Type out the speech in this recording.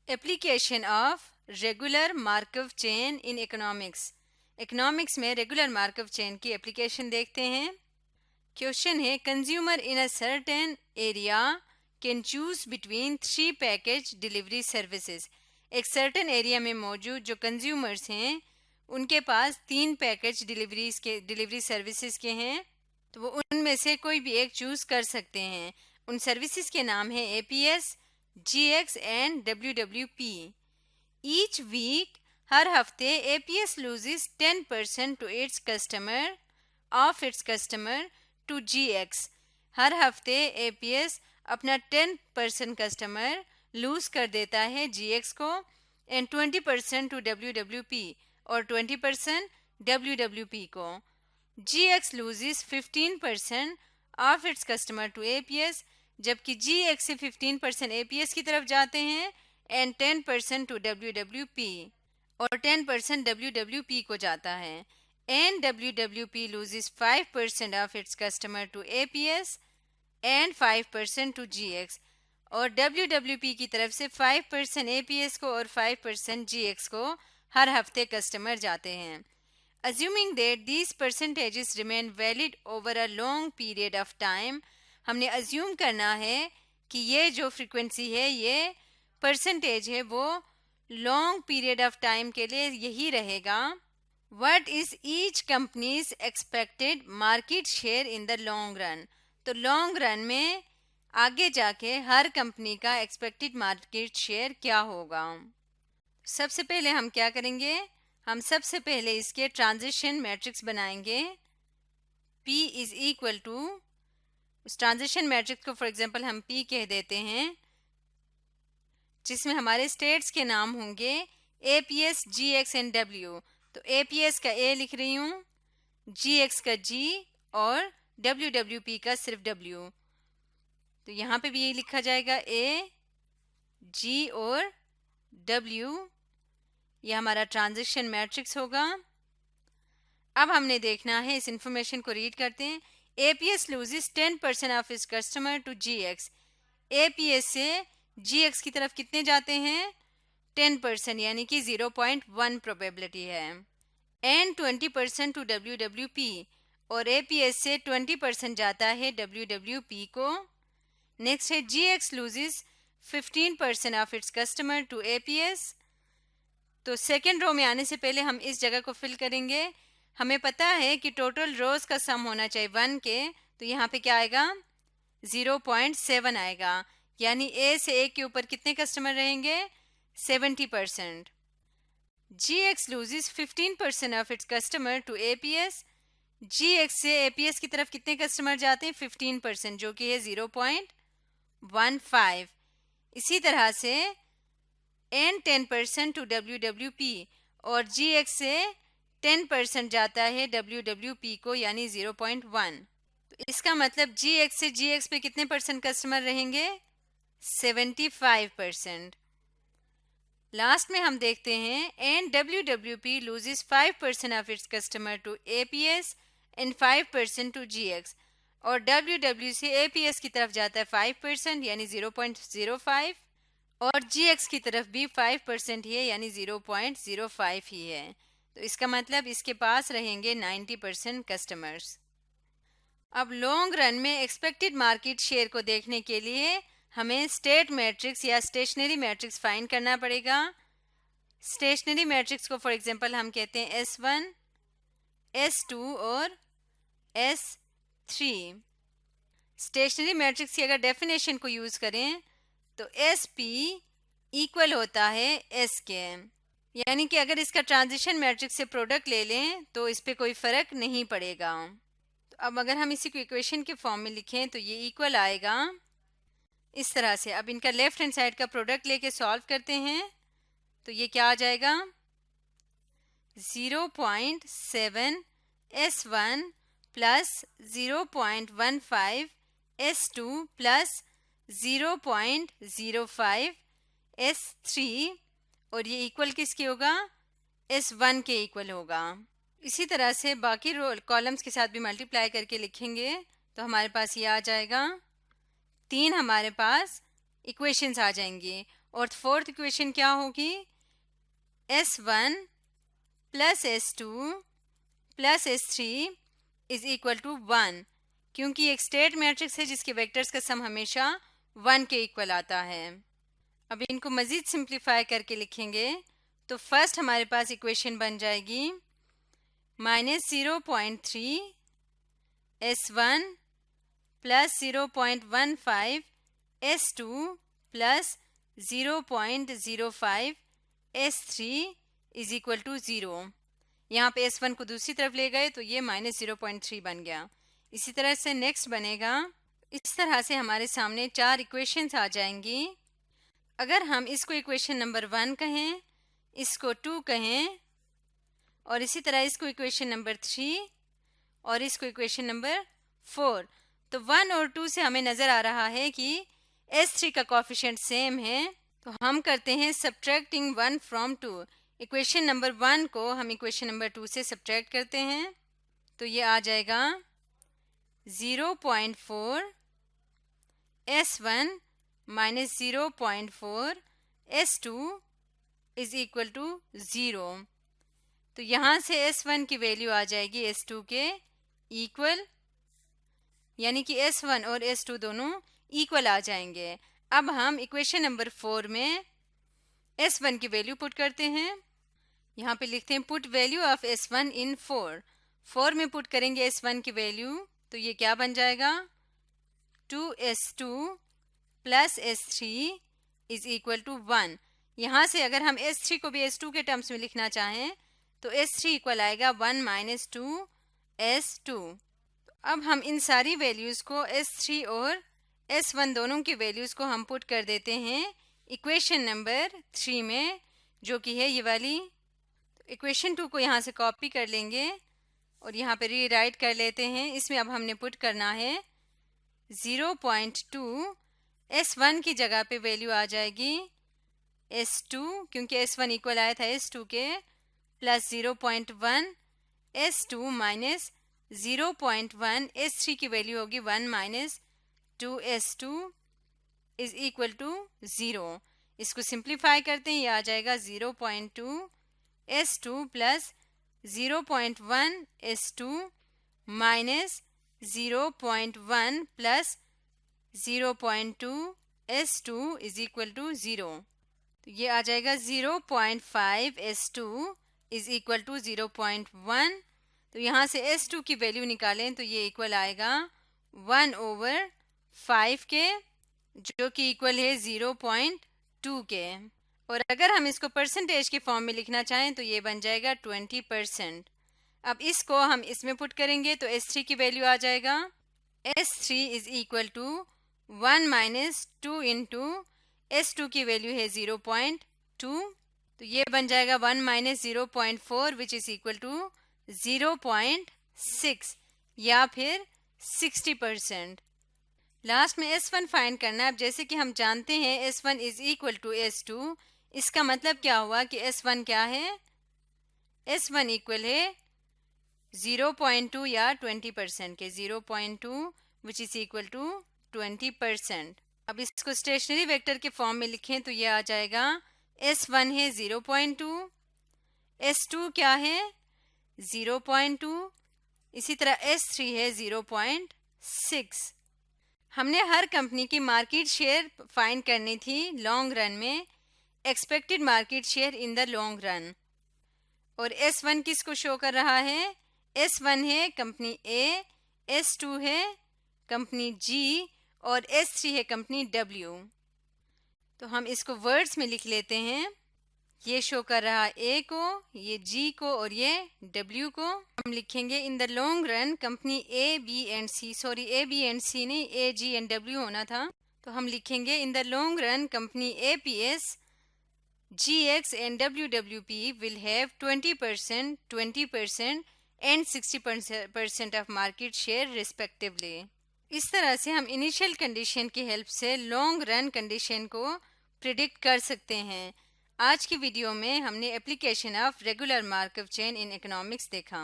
Application of regular Markov chain in economics. Economics में regular Markov chain की application देखते हैं। क्वेश्चन है, consumer in a certain area can choose between 3 package delivery services. एक certain area में मौजूद जो कंज्यूमर्स हैं उनके पास 3 पैकेज डिलीवरी सर्विसेज के हैं, तो वो उनमें से कोई भी एक चूज कर सकते हैं। उन सर्विसेज के नाम है APS, GX and WWP. Each week, हर हफ्ते APS loses 10% to its customer of its customer to GX. हर हफ्ते एपीएस अपना 10% कस्टमर लूज कर देता है जीएक्स को, एंड 20% टू डब्ल्यूडब्ल्यूपी और 20% डब्ल्यूडब्ल्यूपी को। GX loses 15% of its customer to APS, जबकि जीएक्स से 15% एपीएस की तरफ जाते हैं, एंड 10% टू डब्ल्यूडब्ल्यूपी और 10% डब्ल्यूडब्ल्यूपी को जाता है। And WWP loses 5% of its customer to APS and 5% to GX, और डब्ल्यूडब्ल्यूपी की तरफ से 5% एपीएस को और 5% जीएक्स को हर हफ्ते कस्टमर जाते हैं। Assuming that these percentages remain valid over a long period of time, हमने assume करना है कि ये जो फ्रीक्वेंसी है, ये परसेंटेज है, वो लॉन्ग पीरियड ऑफ टाइम के लिए यही रहेगा। What is each company's expected market share in the long run? तो लॉन्ग रन में आगे जाके हर कंपनी का एक्सपेक्टेड मार्केट शेयर क्या होगा। सबसे पहले हम क्या करेंगे, हम सबसे पहले इसके ट्रांजिशन मैट्रिक्स बनाएंगे। P इज इक्वल टू, उस ट्रांजिशन मैट्रिक्स को फॉर एग्जांपल हम P कह देते हैं, जिसमें हमारे स्टेट्स के नाम होंगे APS, GX एंड W। तो APS का A लिख रही हूँ, GX का G और WWP का सिर्फ W। तो यहाँ पे भी यही लिखा जाएगा, A, G और W। ये हमारा ट्रांजिशन मैट्रिक्स होगा। अब हमने देखना है, इस इंफॉर्मेशन को रीड करते हैं। APS loses 10% of its customer to GX. APS से जीएक्स की तरफ कितने जाते हैं, 10%, यानी कि 0.1 प्रोबेबिलिटी है। एंड 20% टू डब्ल्यूडब्ल्यूपी, और एपीएस से 20% जाता है डब्ल्यूडब्ल्यूपी को। नेक्स्ट है, GX loses 15% of its customer to APS. तो सेकेंड रो में आने से पहले हम इस जगह को फिल करेंगे। हमें पता है कि टोटल रोज का सम होना चाहिए 1 के, तो यहाँ पे क्या आएगा, 0.7 आएगा, यानी ए से ए के ऊपर कितने कस्टमर रहेंगे, 70%। GX loses 15% of its customer to APS. GX से एपीएस की तरफ कितने कस्टमर जाते हैं, 15%, जो कि है 0.15। इसी तरह से एंड 10% टू डब्ल्यूडब्ल्यूपी, और जीएक्स से 10% जाता है डब्ल्यूडब्ल्यूपी को, यानी 0.1। तो इसका मतलब जीएक्स से जीएक्स पे कितने परसेंट कस्टमर रहेंगे, 75%। लास्ट में हम देखते हैं, and WWP loses 5% of its customer to APS and 5% to GX, और डब्ल्यूडब्ल्यू से एपीएस की तरफ जाता है 5%, यानी 0.05, और जीएक्स की तरफ भी 5% ही है, यानी 0.05 ही है। तो इसका मतलब इसके पास रहेंगे 90% कस्टमर्स। अब लॉन्ग रन में एक्सपेक्टेड मार्केट शेयर को देखने के लिए हमें स्टेट मैट्रिक्स या स्टेशनरी मैट्रिक्स फाइंड करना पड़ेगा। स्टेशनरी मैट्रिक्स को फॉर एग्जांपल हम कहते हैं S1, S2 और S3। स्टेशनरी मैट्रिक्स की अगर डेफिनेशन को यूज़ करें तो SP इक्वल होता है S के, यानी कि अगर इसका ट्रांजिशन मैट्रिक्स से प्रोडक्ट ले लें तो इस पर कोई फ़र्क नहीं पड़ेगा। तो अब अगर हम इसी को इक्वेशन के फॉर्म में लिखें तो ये इक्वल आएगा इस तरह से। अब इनका लेफ्ट हैंड साइड का प्रोडक्ट लेके सॉल्व करते हैं तो ये क्या आ जाएगा, 0.7 S1 plus 0.15 S2 plus 0.05 S3, और ये इक्वल किसके होगा, S1 के इक्वल होगा। इसी तरह से बाकी रो कॉलम्स के साथ भी मल्टीप्लाई करके लिखेंगे तो हमारे पास ये आ जाएगा, 3 हमारे पास इक्वेशंस आ जाएंगी, और फोर्थ इक्वेशन क्या होगी, S1 plus S2 plus S3 is equal to 1, क्योंकि एक स्टेट मैट्रिक्स है जिसके वेक्टर्स का सम हमेशा 1 के इक्वल आता है। अब इनको मज़ीद सिंप्लीफाई करके लिखेंगे तो फर्स्ट हमारे पास इक्वेशन बन जाएगी -0.3 S1 plus 0.15 S2 plus 0.05 S3 is equal to 0। यहाँ पे S1 को दूसरी तरफ ले गए तो ये -0.3 बन गया। इसी तरह से नेक्स्ट बनेगा, इस तरह से हमारे सामने 4 इक्वेशंस आ जाएंगी। अगर हम इसको इक्वेशन नंबर 1 कहें, इसको 2 कहें और इसी तरह इसको इक्वेशन नंबर 3 और इसको इक्वेशन नंबर 4, तो 1 और 2 से हमें नज़र आ रहा है कि S3 का कोफिशिएंट सेम है। तो हम करते हैं सब्ट्रैक्टिंग 1 फ्रॉम 2। इक्वेशन नंबर 1 को हम इक्वेशन नंबर 2 से सब्ट्रैक्ट करते हैं तो ये आ जाएगा 0.4 S1 minus 0.4 S2 is equal to 0। तो यहाँ से S1 की वैल्यू आ जाएगी S2 के इक्वल, यानी कि S1 और S2 दोनों इक्वल आ जाएंगे। अब हम इक्वेशन नंबर 4 में S1 की वैल्यू पुट करते हैं। यहाँ पे लिखते हैं पुट वैल्यू ऑफ S1 इन 4 में पुट करेंगे S1 की वैल्यू, तो ये क्या बन जाएगा 2S2 plus S3 is equal to 1। यहाँ से अगर हम S3 को भी S2 के टर्म्स में लिखना चाहें तो S3 इक्वल आएगा 1 माइनस 2 S2। तो अब हम इन सारी वैल्यूज़ को S3 और S1 दोनों की वैल्यूज़ को हम पुट कर देते हैं इक्वेशन नंबर 3 में, जो कि है ये वाली। तो इक्वेशन 2 को यहाँ से कॉपी कर लेंगे और यहाँ पे रीराइट कर लेते हैं। इसमें अब हमने पुट करना है 0.2, S1 की जगह पे वैल्यू आ जाएगी S2, क्योंकि S1 इक्वल आया था S2 के, प्लस 0.1 S2 माइनस 0.1 S3 की वैल्यू होगी 1 minus 2 S2 is equal to 0। इसको सिंप्लीफाई करते हैं, ये आ जाएगा 0.2 S2 plus 0.1 S2 minus 0.1 plus 0.2 S2 is equal to 0। तो ये आ जाएगा 0.5 S2 इज इक्वल टू 0.1। तो यहाँ से S2 की वैल्यू निकालें तो ये इक्वल आएगा 1/5 के, जो कि इक्वल है 0.2 के। और अगर हम इसको परसेंटेज के फॉर्म में लिखना चाहें तो ये बन जाएगा 20%। अब इसको हम इसमें पुट करेंगे तो S3 की वैल्यू आ जाएगा S3 is equal to 1 minus 2 into S2 की वैल्यू है 0.2, तो ये बन जाएगा 1 minus 0.4 which is equal to 0.6 या फिर 60%। लास्ट में S1 फाइंड करना है। अब जैसे कि हम जानते हैं S1 is equal to S2, इसका मतलब क्या हुआ कि S1 क्या है, S1 इक्वल है 0.2 या 20% के, 0.2 विच इज इक्वल टू 20%। अब इसको स्टेशनरी वेक्टर के फॉर्म में लिखें तो ये आ जाएगा S1 है 0.2, S2 क्या है 0.2, इसी तरह S3 है 0.6। हमने हर कंपनी की मार्केट शेयर फाइंड करनी थी लॉन्ग रन में, expected market share in the long run. और S1 किसको शो कर रहा है, S1 है कंपनी A, S2 है कंपनी G और S3 है कंपनी W। तो हम इसको वर्ड्स में लिख लेते हैं। ये शो कर रहा है A को, ये G को और ये W को। हम लिखेंगे in the long run company A, B and C, sorry A, B and C नहीं, A, G एंड W होना था। तो हम लिखेंगे in the long run company APS, GX and WWP will have 20%, 20% and 60% of market share respectively. इस तरह से हम इनिशियल कंडीशन की हेल्प से लॉन्ग रन कंडीशन को प्रिडिक्ट कर सकते हैं। आज की वीडियो में हमने application of regular Markov chain in economics देखा।